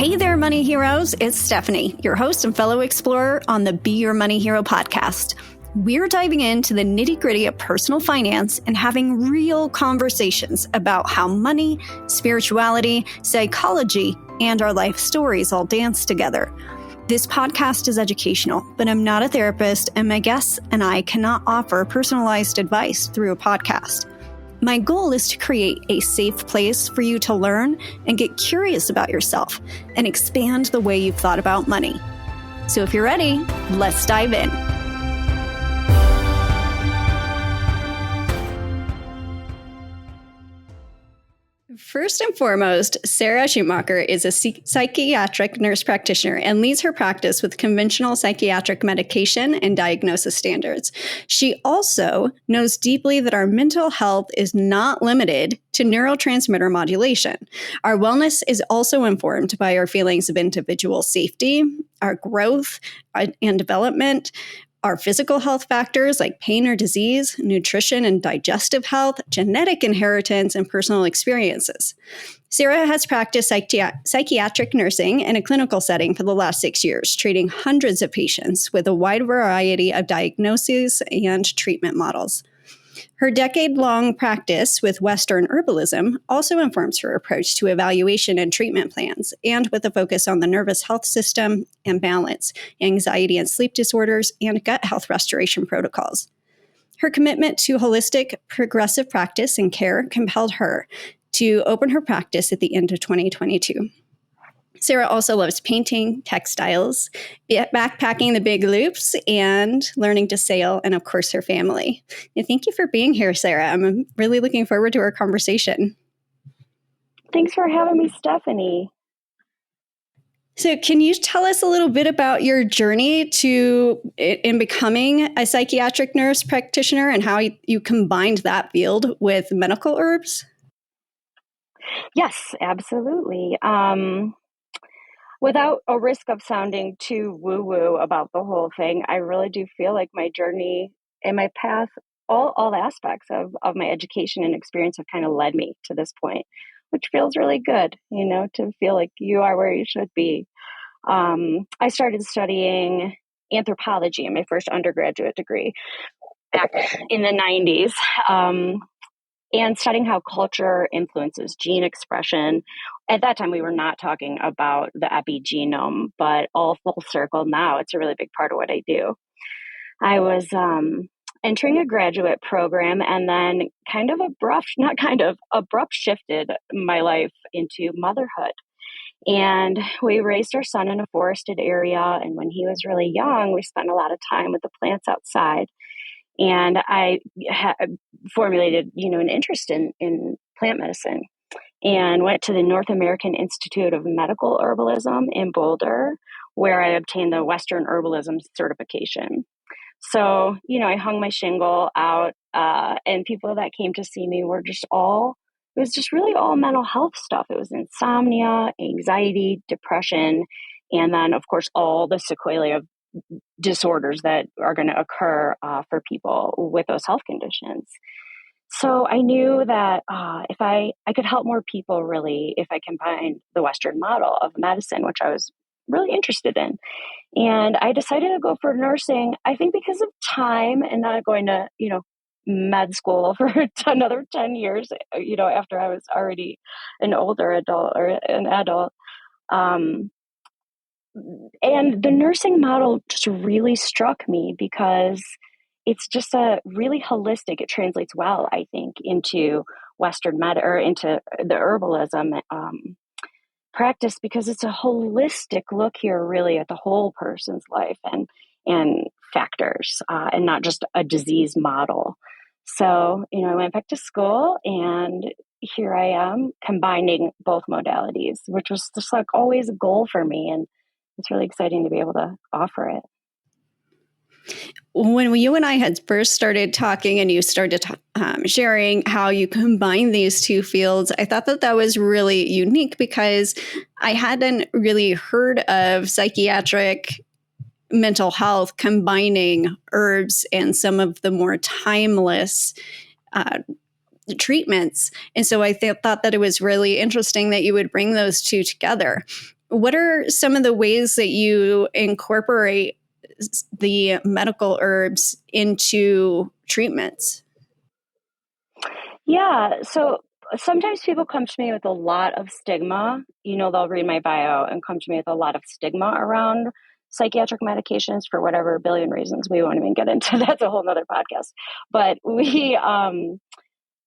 Hey there, Money Heroes. It's Stephanie, your host and fellow explorer on the Be Your Money Hero podcast. We're diving into the nitty-gritty of personal finance and having real conversations about how money, spirituality, psychology, and our life stories all dance together. This podcast is educational, but I'm not a therapist, and my guests and I cannot offer personalized advice through a podcast. My goal is to create a safe place for you to learn and get curious about yourself and expand the way you've thought about money. So if you're ready, let's dive in. First and foremost, Sarah Schumacher is a psychiatric nurse practitioner and leads her practice with conventional psychiatric medication and diagnosis standards. She also knows deeply that our mental health is not limited to neurotransmitter modulation. Our wellness is also informed by our feelings of individual safety, our growth and development, our physical health factors like pain or disease, nutrition and digestive health, genetic inheritance, and personal experiences. Sarah has practiced psychiatric nursing in a clinical setting for the last 6 years, treating hundreds of patients with a wide variety of diagnoses and treatment models. Her decade-long practice with Western herbalism also informs her approach to evaluation and treatment plans, and with a focus on the nervous health system and balance, anxiety and sleep disorders, and gut health restoration protocols. Her commitment to holistic, progressive practice and care compelled her to open her practice at the end of 2022. Sarah also loves painting, textiles, backpacking the big loops, and learning to sail, and of course, her family. And thank you for being here, Sarah. I'm really looking forward to our conversation. Thanks for having me, Stephanie. So can you tell us a little bit about your journey in becoming a psychiatric nurse practitioner and how you combined that field with medical herbs? Yes, absolutely. Without a risk of sounding too woo-woo about the whole thing, I really do feel like my journey and my path, all aspects of my education and experience have kind of led me to this point, which feels really good, to feel like you are where you should be. I started studying anthropology in my first undergraduate degree back in the 90s. And studying how culture influences gene expression. At that time, we were not talking about the epigenome, but all full circle now, it's a really big part of what I do. I was entering a graduate program and then abrupt shifted my life into motherhood. And we raised our son in a forested area. And when he was really young, we spent a lot of time with the plants outside. And I formulated, an interest in plant medicine and went to the North American Institute of Medical Herbalism in Boulder, where I obtained the Western herbalism certification. So, I hung my shingle out and people that came to see me were it was just really all mental health stuff. It was insomnia, anxiety, depression, and then, of course, all the sequelae of disorders that are going to occur for people with those health conditions. So I knew that if I could help more people, really, if I combined the Western model of medicine, which I was really interested in. And I decided to go for nursing, I think because of time and not going to, med school for another 10 years, after I was already an older adult or an adult. And the nursing model just really struck me because it's just a really holistic, it translates well, I think, into Western or into the herbalism practice, because it's a holistic look here really at the whole person's life and factors and not just a disease model. So, I went back to school and here I am combining both modalities, which was just like always a goal for me. And it's really exciting to be able to offer it. When you and I had first started talking and you started sharing how you combine these two fields, I thought that was really unique because I hadn't really heard of psychiatric mental health combining herbs and some of the more timeless treatments. And so I thought that it was really interesting that you would bring those two together. what are some of the ways that you incorporate the medical herbs into treatments? Yeah. So sometimes people come to me with a lot of stigma. They'll read my bio and come to me with a lot of stigma around psychiatric medications for whatever billion reasons. We won't even get into that's a whole nother podcast. But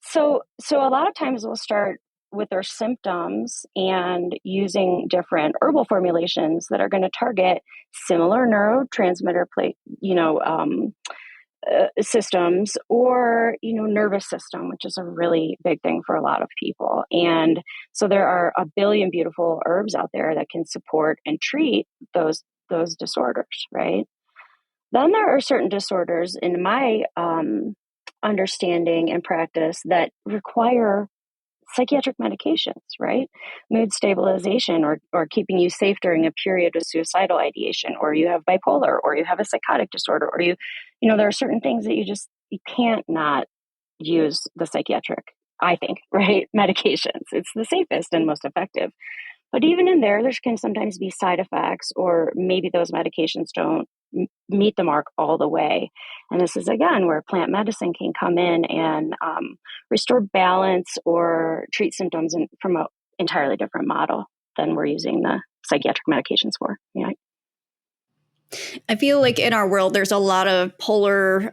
so a lot of times we'll start with their symptoms and using different herbal formulations that are going to target similar neurotransmitter systems, or nervous system, which is a really big thing for a lot of people. And so there are a billion beautiful herbs out there that can support and treat those disorders, right? Then there are certain disorders in my understanding and practice that require psychiatric medications, right? Mood stabilization, or keeping you safe during a period of suicidal ideation, or you have bipolar, or you have a psychotic disorder, or there are certain things that you can't not use the psychiatric, I think, right? Medications. It's the safest and most effective. But even in there can sometimes be side effects, or maybe those medications don't meet the mark all the way. And this is, again, where plant medicine can come in and restore balance or treat symptoms from an entirely different model than we're using the psychiatric medications for. Yeah. I feel like in our world, there's a lot of polar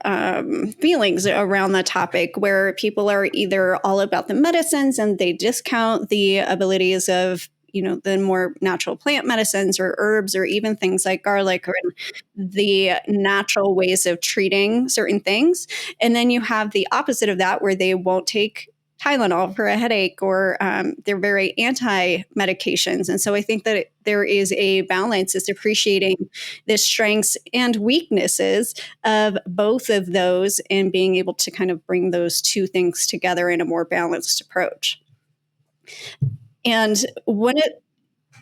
feelings around the topic, where people are either all about the medicines and they discount the abilities of the more natural plant medicines or herbs, or even things like garlic, or the natural ways of treating certain things. And then you have the opposite of that, where they won't take Tylenol for a headache, or they're very anti-medications. And so I think that there is a balance, is appreciating the strengths and weaknesses of both of those, and being able to kind of bring those two things together in a more balanced approach. And one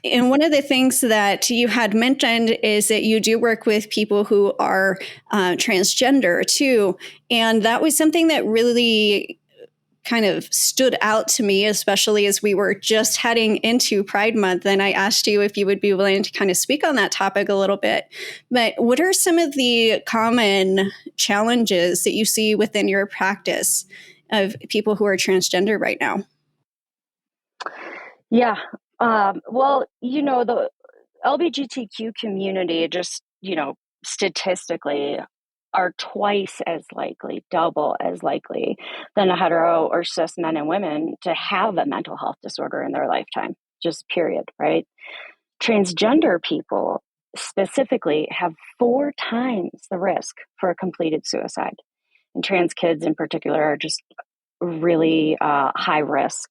of the things that you had mentioned is that you do work with people who are transgender too. And that was something that really kind of stood out to me, especially as we were just heading into Pride Month. And I asked you if you would be willing to kind of speak on that topic a little bit. But what are some of the common challenges that you see within your practice of people who are transgender right now? Yeah. Well, the LGBTQ community, just, statistically, are twice as likely, double as likely than a hetero or cis men and women to have a mental health disorder in their lifetime, just period, right? Transgender people specifically have 4 times the risk for a completed suicide. And trans kids in particular are just really high risk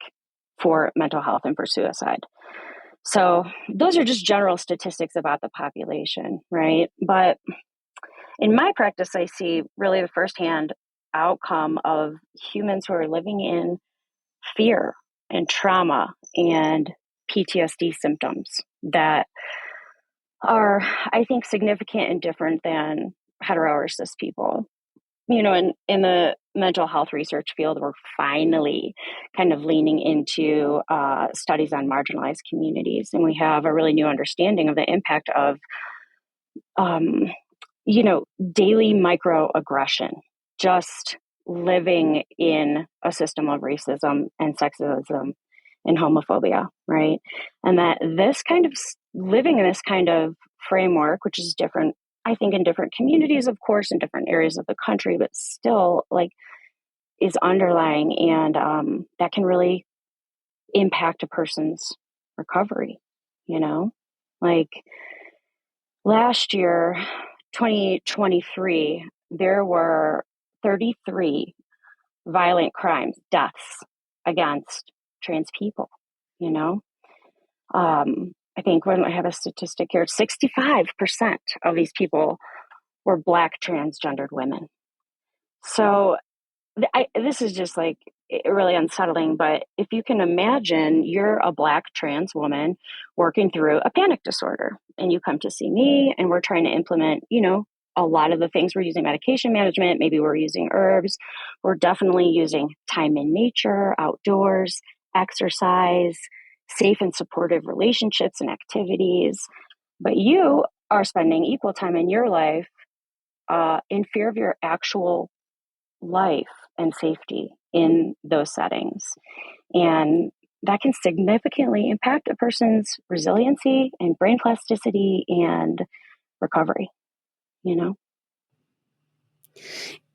for mental health and for suicide. So those are just general statistics about the population, right? But in my practice, I see really the firsthand outcome of humans who are living in fear and trauma and PTSD symptoms that are, I think, significant and different than hetero or cis people. In the mental health research field, we're finally kind of leaning into studies on marginalized communities. And we have a really new understanding of the impact of, daily microaggression, just living in a system of racism and sexism and homophobia, right? And that living in this kind of framework, which is different, I think, in different communities, of course, in different areas of the country, but still is underlying, and that can really impact a person's recovery. Like last year, 2023, there were 33 violent crimes, deaths against trans people. I think when I have a statistic here, 65% of these people were Black transgendered women. So this is just really unsettling, but if you can imagine you're a Black trans woman working through a panic disorder, and you come to see me, and we're trying to implement, a lot of the things we're using: medication management, maybe we're using herbs, we're definitely using time in nature, outdoors, exercise, safe and supportive relationships and activities, but you are spending equal time in your life in fear of your actual life and safety in those settings. And that can significantly impact a person's resiliency and brain plasticity and recovery, you know?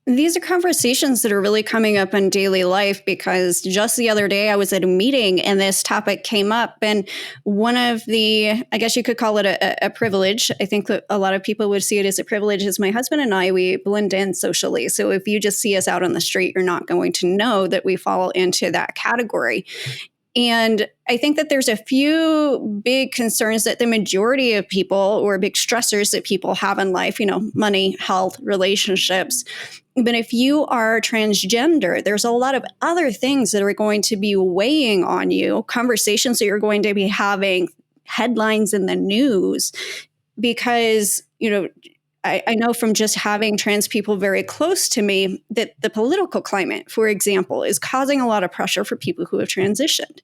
These are conversations that are really coming up in daily life, because just the other day I was at a meeting and this topic came up. And one of the, I guess you could call it a privilege. I think that a lot of people would see it as a privilege, is my husband and I, we blend in socially. So if you just see us out on the street, you're not going to know that we fall into that category. And I think that there's a few big concerns that the majority of people, or big stressors that people have in life, money, health, relationships. But if you are transgender, there's a lot of other things that are going to be weighing on you, conversations that you're going to be having, headlines in the news, because, I know from just having trans people very close to me that the political climate, for example, is causing a lot of pressure for people who have transitioned.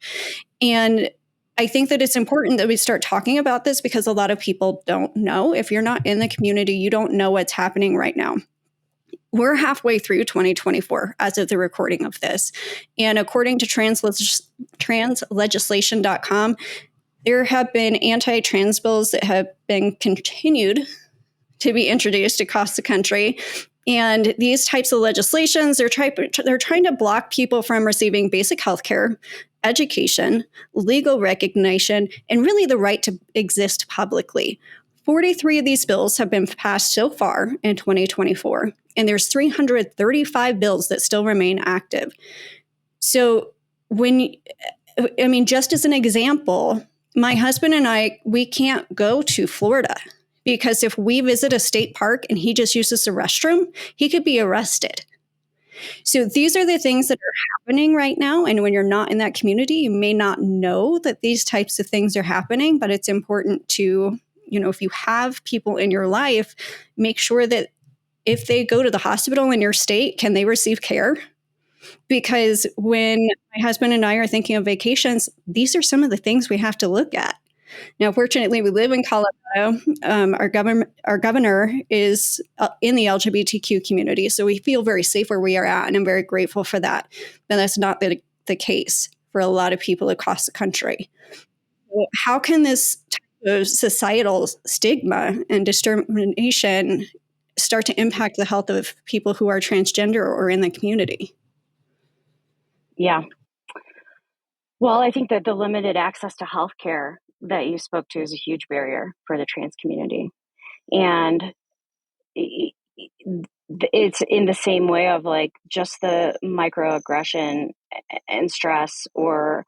And I think that it's important that we start talking about this, because a lot of people don't know. If you're not in the community, you don't know what's happening right now. We're halfway through 2024 as of the recording of this. And according to translegislation.com, there have been anti-trans bills that have been continued to be introduced across the country. And these types of legislations, they're trying to block people from receiving basic health care, education, legal recognition, and really the right to exist publicly. 43 of these bills have been passed so far in 2024, and there's 335 bills that still remain active. So just as an example, my husband and I, we can't go to Florida, because if we visit a state park and he just uses the restroom, he could be arrested. So these are the things that are happening right now. And when you're not in that community, you may not know that these types of things are happening, but it's important to, if you have people in your life, make sure that if they go to the hospital in your state, can they receive care? Because when my husband and I are thinking of vacations, these are some of the things we have to look at. Now, fortunately, we live in Colorado. Our governor is in the LGBTQ community, so we feel very safe where we are at, and I'm very grateful for that. But that's not the case for a lot of people across the country. How can this type of societal stigma and discrimination start to impact the health of people who are transgender or in the community? Yeah. Well, I think that the limited access to healthcare that you spoke to is a huge barrier for the trans community. And it's in the same way of like just the microaggression and stress or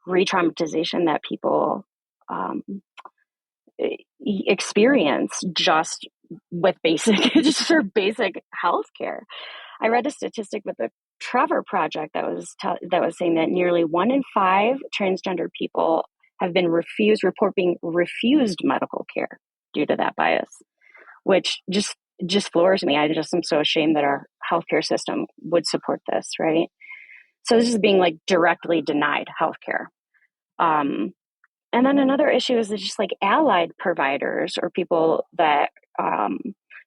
re-traumatization that people experience just with just for basic healthcare. I read a statistic with the Trevor Project that was saying that nearly 1 in 5 transgender people have been being refused medical care due to that bias, which just floors me. I just am so ashamed that our healthcare system would support this, right? So this is being like directly denied healthcare. And then another issue is just like allied providers or people that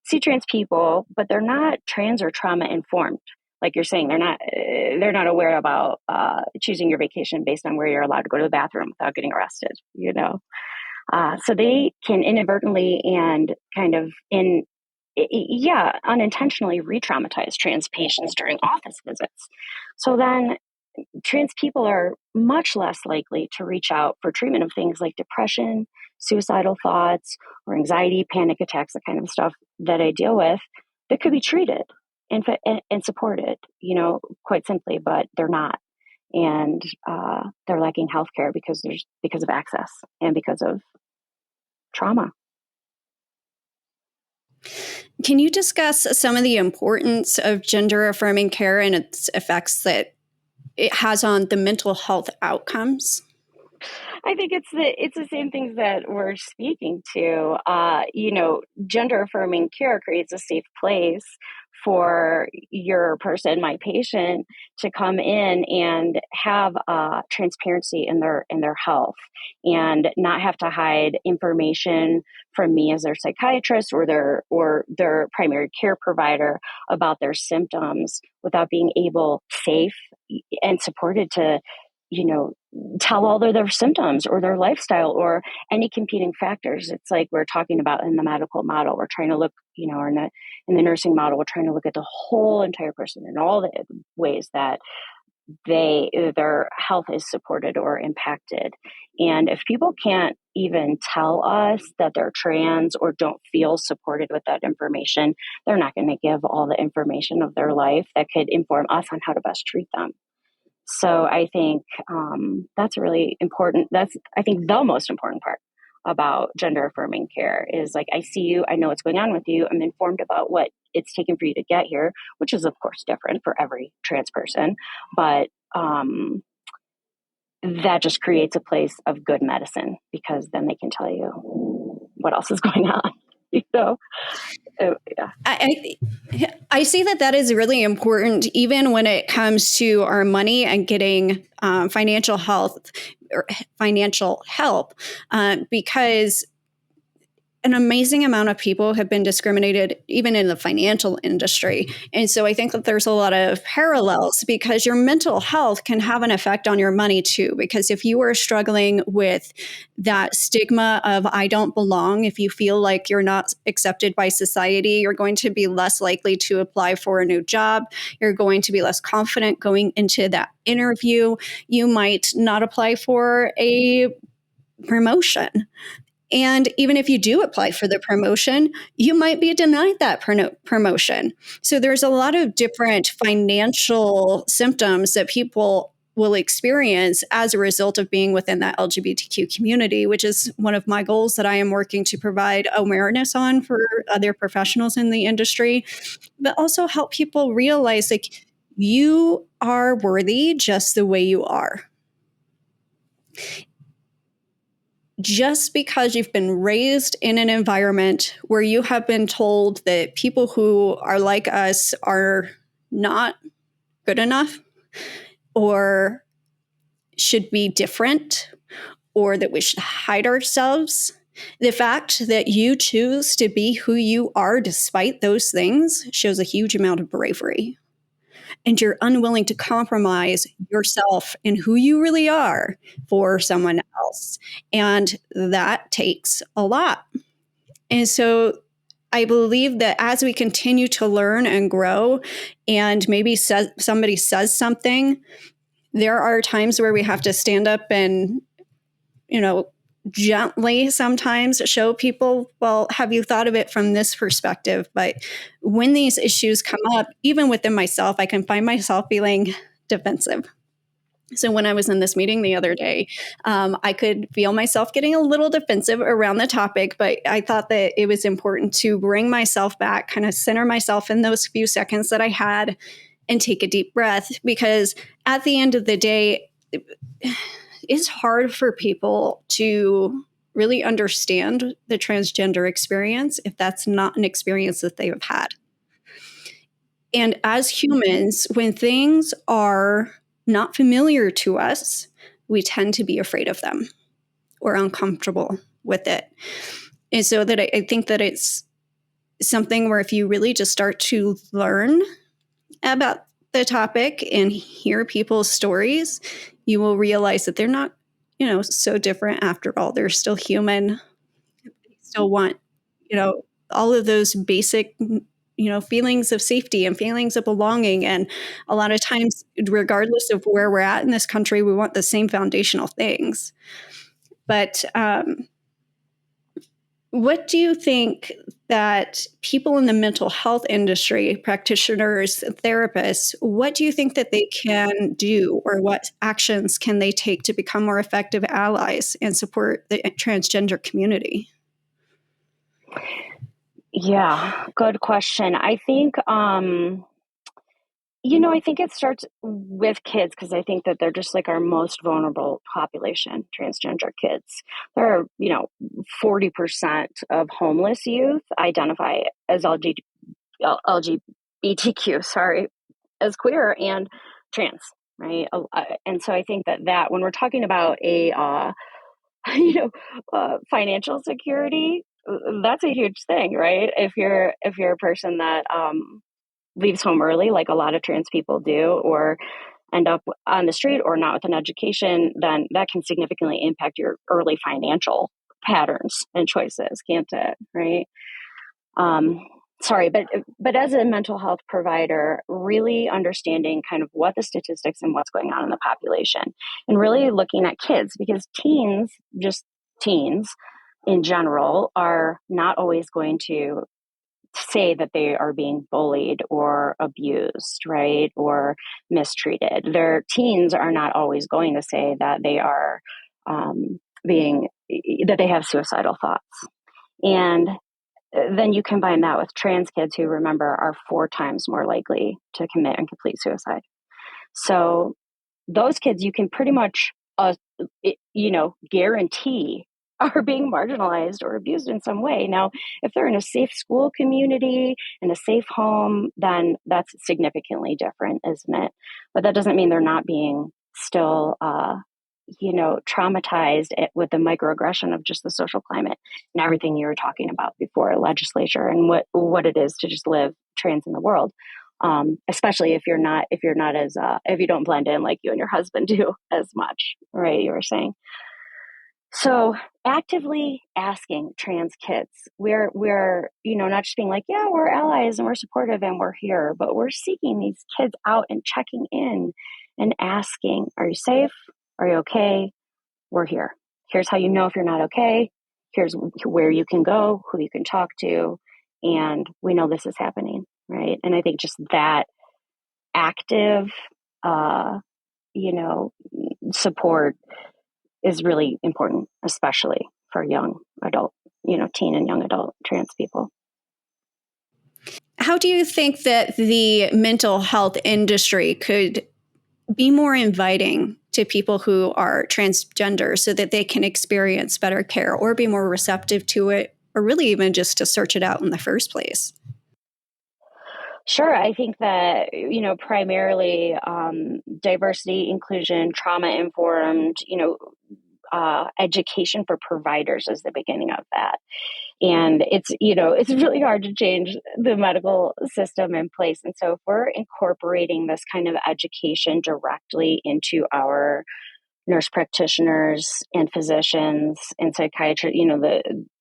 see trans people, but they're not trans or trauma informed. Like you're saying, they're not aware about choosing your vacation based on where you're allowed to go to the bathroom without getting arrested, so they can inadvertently and kind of unintentionally re-traumatize trans patients during office visits. So then trans people are much less likely to reach out for treatment of things like depression, suicidal thoughts, or anxiety, panic attacks, the kind of stuff that I deal with that could be treated and supported, quite simply, but they're not. And they're lacking healthcare because of access and because of trauma. Can you discuss some of the importance of gender affirming care and its effects that it has on the mental health outcomes? I think it's the same things that we're speaking to. Gender affirming care creates a safe place for your person, my patient, to come in and have transparency in their health and not have to hide information from me as their psychiatrist or their primary care provider about their symptoms without being able, safe and supported to, tell all their symptoms or their lifestyle or any competing factors. It's like we're talking about in the medical model. We're trying to look, or in the nursing model, we're trying to look at the whole entire person and all the ways that their health is supported or impacted. And if people can't even tell us that they're trans or don't feel supported with that information, they're not going to give all the information of their life that could inform us on how to best treat them. So I think that's really important. That's, I think, the most important part about gender affirming care is like, I see you, I know what's going on with you, I'm informed about what it's taken for you to get here, which is of course different for every trans person, but that just creates a place of good medicine because then they can tell you what else is going on, Yeah. I see that is really important, even when it comes to our money and getting financial health or financial help, because an amazing amount of people have been discriminated even in the financial industry. And so I think that there's a lot of parallels because your mental health can have an effect on your money too. Because if you are struggling with that stigma of I don't belong, if you feel like you're not accepted by society, you're going to be less likely to apply for a new job. You're going to be less confident going into that interview. You might not apply for a promotion. And even if you do apply for the promotion, you might be denied that promotion. So there's a lot of different financial symptoms that people will experience as a result of being within that LGBTQ community, which is one of my goals that I am working to provide awareness on for other professionals in the industry, but also help people realize like you are worthy just the way you are. Just because you've been raised in an environment where you have been told that people who are like us are not good enough or should be different or that we should hide ourselves, the fact that you choose to be who you are despite those things shows a huge amount of bravery. And you're unwilling to compromise yourself and who you really are for someone else. And that takes a lot. And so I believe that as we continue to learn and grow, and maybe somebody says something, there are times where we have to stand up and, gently sometimes show people, well, have you thought of it from this perspective? But when these issues come up, even within myself, I can find myself feeling defensive. So when I was in this meeting the other day, I could feel myself getting a little defensive around the topic, but I thought that it was important to bring myself back, kind of center myself in those few seconds that I had and take a deep breath, because at the end of the day, it's hard for people to really understand the transgender experience if that's not an experience that they have had. And as humans, when things are not familiar to us, we tend to be afraid of them or uncomfortable with it. And so that I think that it's something where if you really just start to learn about the topic and hear people's stories, you will realize that they're not, so different after all. They're still human. They still want, all of those basic, feelings of safety and feelings of belonging. And a lot of times, regardless of where we're at in this country, we want the same foundational things. But what do you think that people in the mental health industry, practitioners, therapists, what do you think that they can do, or what actions can they take to become more effective allies and support the transgender community? Yeah, good question. I think, I think it starts with kids because I think that they're just like our most vulnerable population, transgender kids. There are, 40% of homeless youth identify as LGBT LGBTQ, sorry, as queer and trans, right? And so I think that when we're talking about a financial security, that's a huge thing, right? If you're a person that leaves home early, like a lot of trans people do, or end up on the street or not with an education, then that can significantly impact your early financial patterns and choices, can't it? Right? Um, sorry, but as a mental health provider, really understanding kind of what the statistics and what's going on in the population, and really looking at kids, because just teens in general, are not always going to say that they are being bullied or abused, right? Or mistreated. Their teens are not always going to say that they are being, that they have suicidal thoughts. And then you combine that with trans kids who, remember, are 4 times more likely to commit and complete suicide. So those kids, you can pretty much, guarantee are being marginalized or abused in some way. Now, if they're in a safe school community, in a safe home, then that's significantly different, isn't it? But that doesn't mean they're not being still, traumatized with the microaggression of just the social climate and everything you were talking about before, legislature, and what it is to just live trans in the world. Especially if you're not as if you don't blend in like you and your husband do as much, right? You were saying. So actively asking trans kids, we're not just being like, yeah, we're allies and we're supportive and we're here, but we're seeking these kids out and checking in and asking, are you safe? Are you okay? We're here. Here's how you know if you're not okay. Here's where you can go, who you can talk to, and we know this is happening, right? And I think just that active, uh, support is really important, especially for young adult, teen and young adult trans people. How do you think that the mental health industry could be more inviting to people who are transgender so that they can experience better care or be more receptive to it, or really even just to search it out in the first place? Sure. I think that, primarily diversity, inclusion, trauma informed, education for providers is the beginning of that. And it's really hard to change the medical system in place. And so if we're incorporating this kind of education directly into our nurse practitioners and physicians and psychiatrists,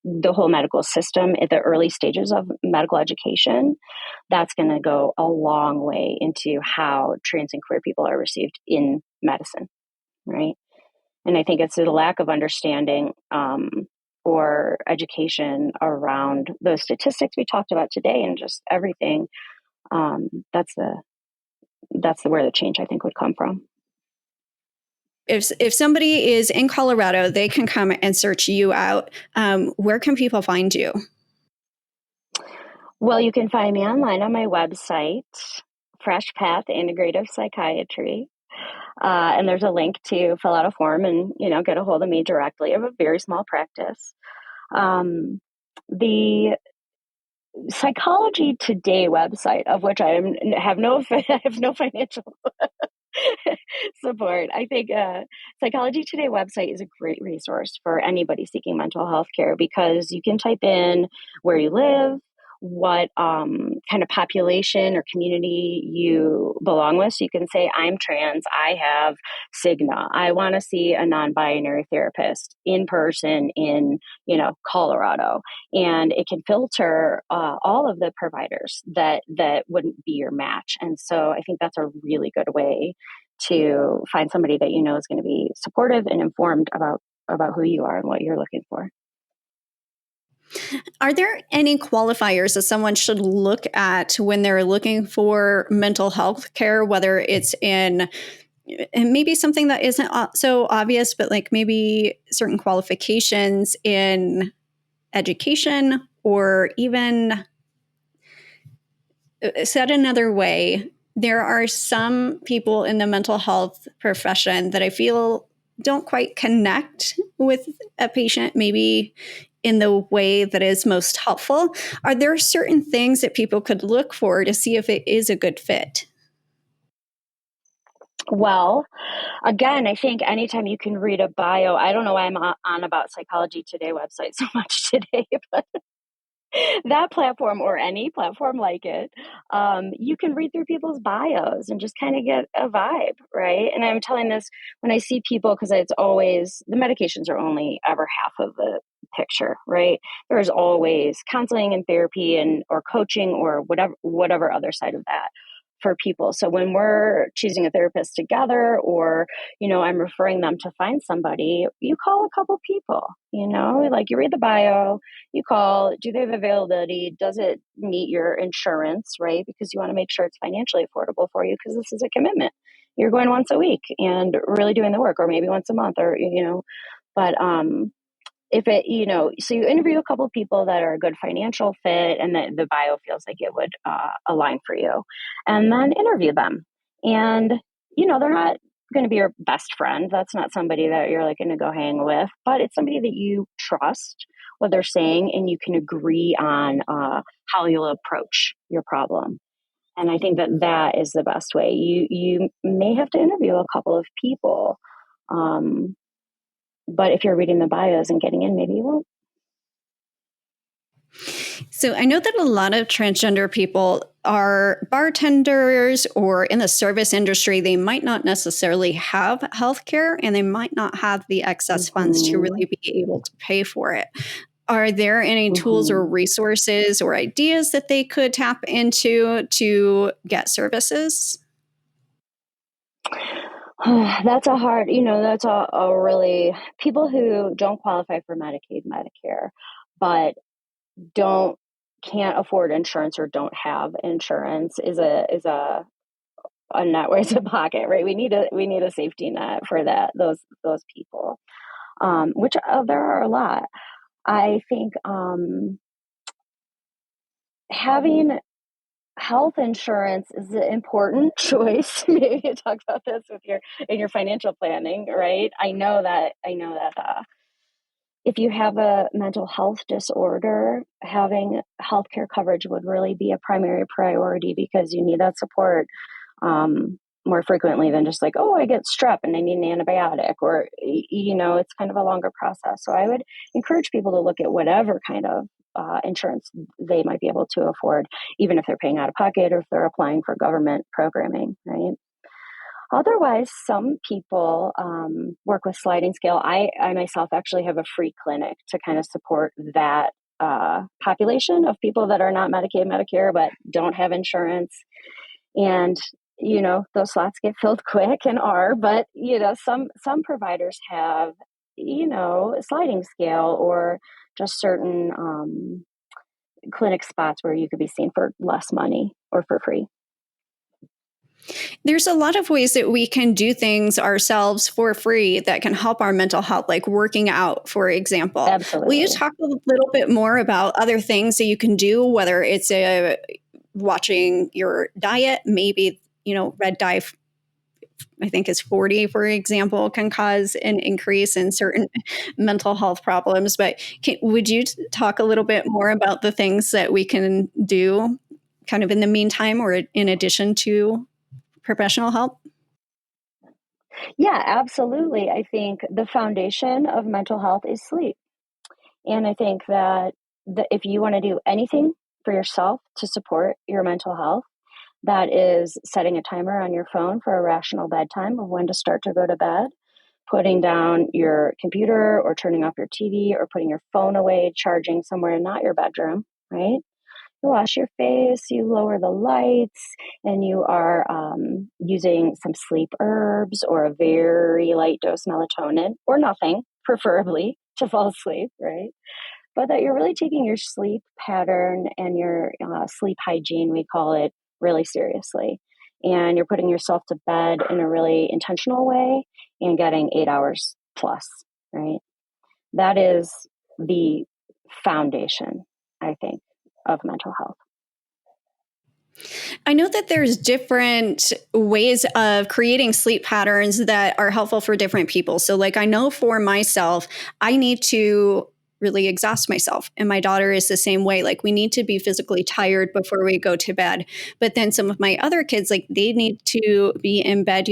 the whole medical system at the early stages of medical education, that's going to go a long way into how trans and queer people are received in medicine, right? And I think it's the lack of understanding or education around those statistics we talked about today and just everything. That's where the change I think would come from. If somebody is in Colorado, they can come and search you out. Where can people find you? Well, you can find me online on my website, Fresh Path Integrative Psychiatry. And there's a link to fill out a form and, get a hold of me directly. I have a very small practice. The Psychology Today website, of which I have no financial support. I think Psychology Today website is a great resource for anybody seeking mental health care, because you can type in where you live, what kind of population or community you belong with. So you can say, I'm trans, I have stigma, I want to see a non-binary therapist in person in, Colorado. And it can filter all of the providers that wouldn't be your match. And so I think that's a really good way to find somebody that is going to be supportive and informed about who you are and what you're looking for. Are there any qualifiers that someone should look at when they're looking for mental health care, whether it's in, and maybe something that isn't so obvious, but like maybe certain qualifications in education, or even said another way, there are some people in the mental health profession that I feel don't quite connect with a patient, maybe in the way that is most helpful, are there certain things that people could look for to see if it is a good fit? Well, again, I think anytime you can read a bio, I don't know why I'm on about Psychology Today website so much today, but that platform or any platform like it, you can read through people's bios and just kind of get a vibe, right? And I'm telling this when I see people, because it's always the medications are only ever half of the picture, right? There's always counseling and therapy and or coaching or whatever other side of that for people. So when we're choosing a therapist together, or I'm referring them to find somebody, you call a couple people, like you read the bio, you call, do they have availability? Does it meet your insurance, right? Because you want to make sure it's financially affordable for you, because this is a commitment. You're going once a week and really doing the work, or maybe once a month, or, but if it, so you interview a couple of people that are a good financial fit and the bio feels like it would align for you, and then interview them. And, they're not going to be your best friend. That's not somebody that you're like going to go hang with, but it's somebody that you trust what they're saying, and you can agree on how you'll approach your problem. And I think that that is the best way. You may have to interview a couple of people, but if you're reading the bios and getting in, maybe you won't. So I know that a lot of transgender people are bartenders or in the service industry. They might not necessarily have healthcare, and they might not have the excess funds to really be able to pay for it. Are there any tools or resources or ideas that they could tap into to get services? That's a hard, that's a really, people who don't qualify for Medicaid, Medicare, but can't afford insurance or don't have insurance is a net where it's a pocket, right? We need a safety net for those people, which there are a lot. I think having health insurance is an important choice. Maybe you talk about this in your financial planning, right? I know that if you have a mental health disorder, having healthcare coverage would really be a primary priority, because you need that support more frequently than just like, oh, I get strep and I need an antibiotic, or, it's kind of a longer process. So I would encourage people to look at whatever kind of insurance they might be able to afford, even if they're paying out of pocket or if they're applying for government programming, right? Otherwise, some people work with sliding scale. I myself actually have a free clinic to kind of support that population of people that are not Medicaid, Medicare, but don't have insurance. And, those slots get filled quick and but, some providers have, a sliding scale or just certain clinic spots where you could be seen for less money or for free. There's a lot of ways that we can do things ourselves for free that can help our mental health, like working out, for example. Absolutely. Will you talk a little bit more about other things that you can do, whether it's watching your diet, maybe, red dye, I think is 40, for example, can cause an increase in certain mental health problems. But would you talk a little bit more about the things that we can do kind of in the meantime or in addition to professional help? Yeah, absolutely. I think the foundation of mental health is sleep. And I think that if you want to do anything for yourself to support your mental health, that is setting a timer on your phone for a rational bedtime of when to start to go to bed, putting down your computer or turning off your TV or putting your phone away, charging somewhere not your bedroom, right? You wash your face, you lower the lights, and you are using some sleep herbs or a very light dose melatonin or nothing, preferably, to fall asleep, right? But that you're really taking your sleep pattern and your sleep hygiene, we call it, really seriously. And you're putting yourself to bed in a really intentional way and getting 8 hours plus, right? That is the foundation, I think, of mental health. I know that there's different ways of creating sleep patterns that are helpful for different people. So, like, I know for myself, I need to really exhaust myself. And my daughter is the same way. Like, we need to be physically tired before we go to bed. But then some of my other kids, like, they need to be in bed,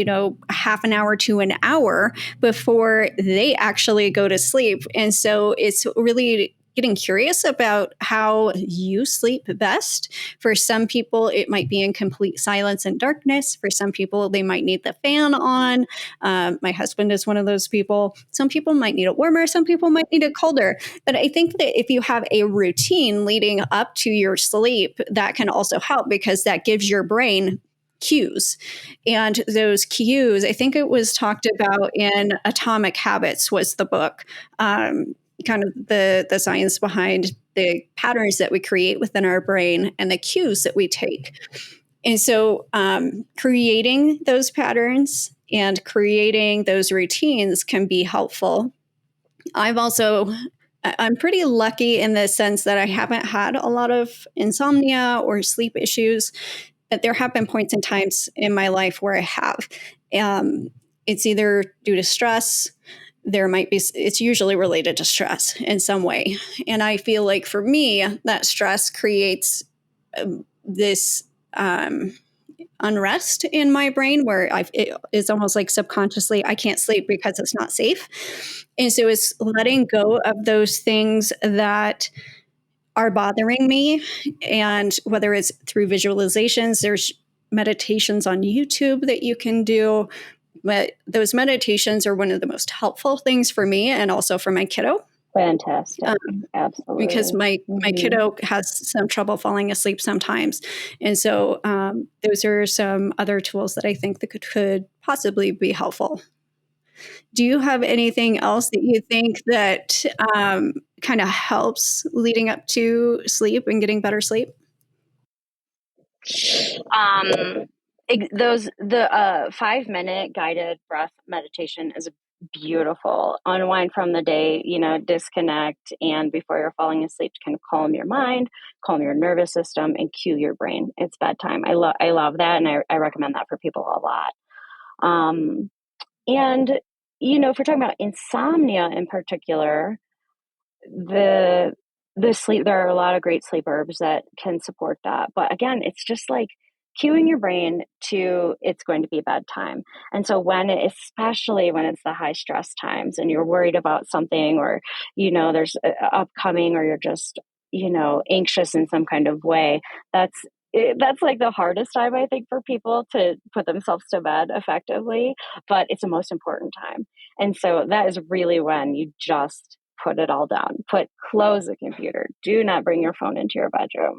half an hour to an hour before they actually go to sleep. And so it's really getting curious about how you sleep best. For some people, it might be in complete silence and darkness. For some people, they might need the fan on. My husband is one of those people. Some people might need it warmer. Some people might need it colder. But I think that if you have a routine leading up to your sleep, that can also help because that gives your brain cues. And those cues, I think it was talked about in Atomic Habits was the book. Kind of the science behind the patterns that we create within our brain and the cues that we take. And so creating those patterns and creating those routines can be helpful. I'm pretty lucky in the sense that I haven't had a lot of insomnia or sleep issues, but there have been points and times in my life where I have. It's either due to stress, it's usually related to stress in some way. And I feel like for me, that stress creates this unrest in my brain where it's almost like subconsciously I can't sleep because it's not safe. And so it's letting go of those things that are bothering me. And whether it's through visualizations, there's meditations on YouTube that you can do. But those meditations are one of the most helpful things for me and also for my kiddo. Fantastic. Absolutely. Because my kiddo has some trouble falling asleep sometimes. And so those are some other tools that I think that could possibly be helpful. Do you have anything else that you think that kind of helps leading up to sleep and getting better sleep? The 5-minute guided breath meditation is beautiful. Unwind from the day, disconnect, and before you're falling asleep, to kind of calm your mind, calm your nervous system, and cue your brain. It's bedtime. I love that, and I recommend that for people a lot. And if we're talking about insomnia in particular, the sleep, there are a lot of great sleep herbs that can support that. But again, it's just like cueing your brain to it's going to be bedtime. And so especially when it's the high stress times and you're worried about something, or there's upcoming, or you're just anxious in some kind of way, that's like the hardest time, I think, for people to put themselves to bed effectively, but it's the most important time. And so that is really when you just put it all down, close the computer, do not bring your phone into your bedroom,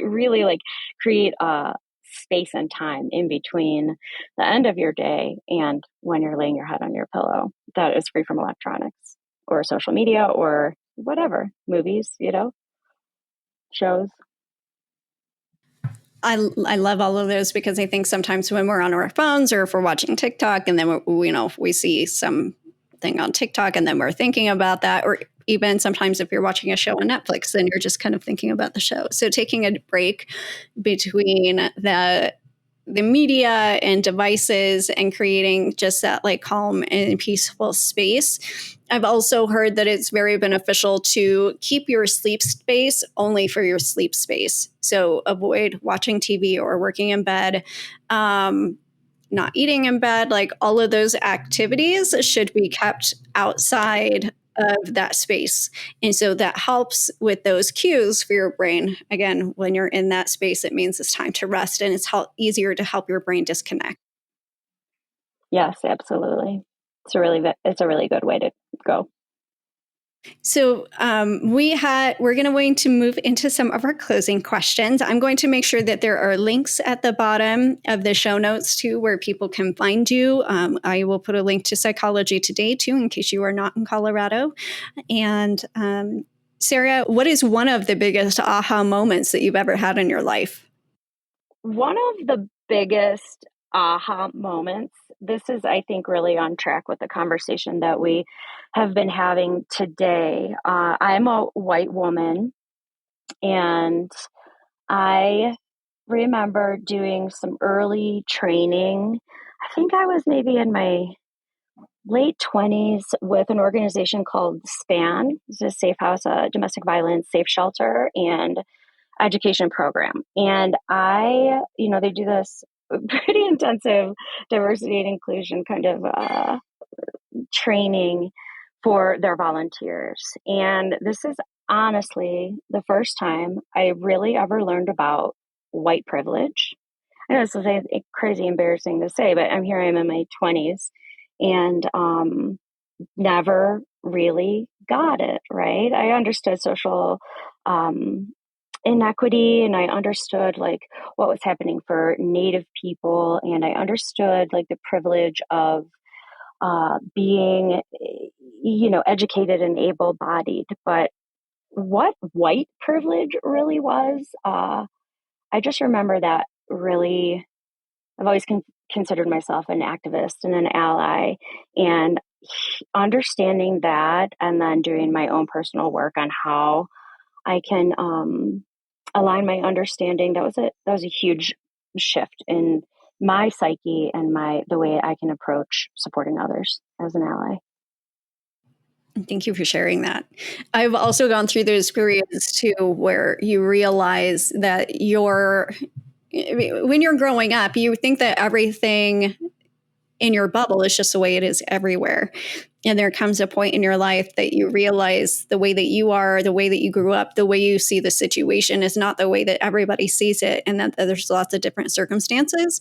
really like create a space and time in between the end of your day and when you're laying your head on your pillow that is free from electronics or social media or whatever, movies, shows. I love all of those because I think sometimes when we're on our phones or if we're watching TikTok and then we see something on TikTok and then we're thinking about that, or even sometimes if you're watching a show on Netflix, then you're just kind of thinking about the show. So taking a break between the media and devices and creating just that like calm and peaceful space. I've also heard that it's very beneficial to keep your sleep space only for your sleep space. So avoid watching TV or working in bed, not eating in bed, like all of those activities should be kept outside of that space. And so that helps with those cues for your brain. Again, when you're in that space, it means it's time to rest and it's easier to help your brain disconnect. Yes, absolutely. It's a really good way to go. So we're going to move into some of our closing questions. I'm going to make sure that there are links at the bottom of the show notes too, where people can find you. I will put a link to Psychology Today too, in case you are not in Colorado. And Sarah, what is one of the biggest aha moments that you've ever had in your life? One of the biggest aha moments, this is, I think, really on track with the conversation that we have been having today. I'm a white woman, and I remember doing some early training. I think I was maybe in my late 20s with an organization called SPAN. It's a safe house, domestic violence, safe shelter, and education program. And they do this pretty intensive diversity and inclusion kind of training for their volunteers. And this is honestly the first time I really ever learned about white privilege. I know this is crazy embarrassing to say, but I am in my 20s and never really got it, right? I understood social inequity, and I understood like what was happening for Native people, and I understood like the privilege of being, educated and able-bodied. But what white privilege really was, I just remember that really, I've always considered myself an activist and an ally, and understanding that, and then doing my own personal work on how I can align my understanding. That was a huge shift in my psyche and the way I can approach supporting others as an ally. Thank you for sharing that. I've also gone through those periods too, where you realize that when you're growing up, you think that everything in your bubble is just the way it is everywhere. And there comes a point in your life that you realize the way that you are, the way that you grew up, the way you see the situation is not the way that everybody sees it, and that there's lots of different circumstances.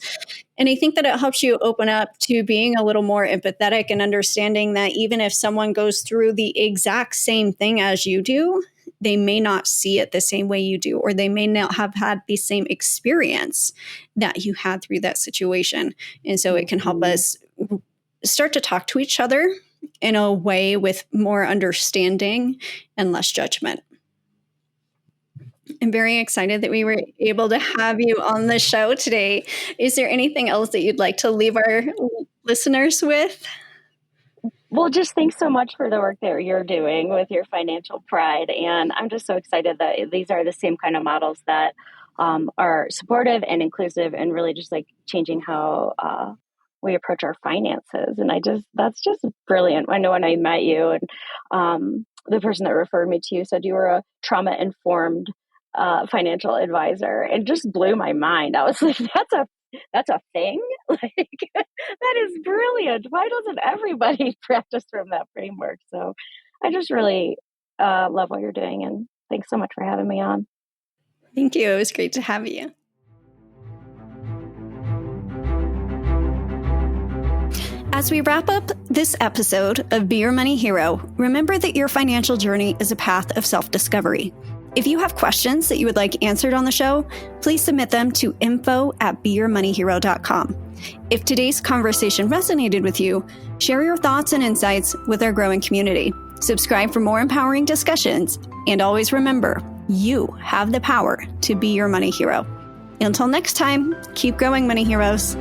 And I think that it helps you open up to being a little more empathetic and understanding that even if someone goes through the exact same thing as you do, they may not see it the same way you do, or they may not have had the same experience that you had through that situation. And so it can help us start to talk to each other in a way with more understanding and less judgment. I'm very excited that we were able to have you on the show today. Is there anything else that you'd like to leave our listeners with? Well, just thanks so much for the work that you're doing with your financial pride. And I'm just so excited that these are the same kind of models that are supportive and inclusive, and really just like changing how we approach our finances. And that's just brilliant. I know when I met you, and the person that referred me to you said you were a trauma-informed financial advisor, and just blew my mind. I was like, that's a thing? Like, that is brilliant. Why doesn't everybody practice from that framework? So I just really love what you're doing, and thanks so much for having me on. Thank you. It was great to have you. As we wrap up this episode of Be Your Money Hero, remember that your financial journey is a path of self-discovery. If you have questions that you would like answered on the show, please submit them to info@beyourmoneyhero.com. If today's conversation resonated with you, share your thoughts and insights with our growing community. Subscribe for more empowering discussions, and always remember, you have the power to be your money hero. Until next time, keep growing, money heroes.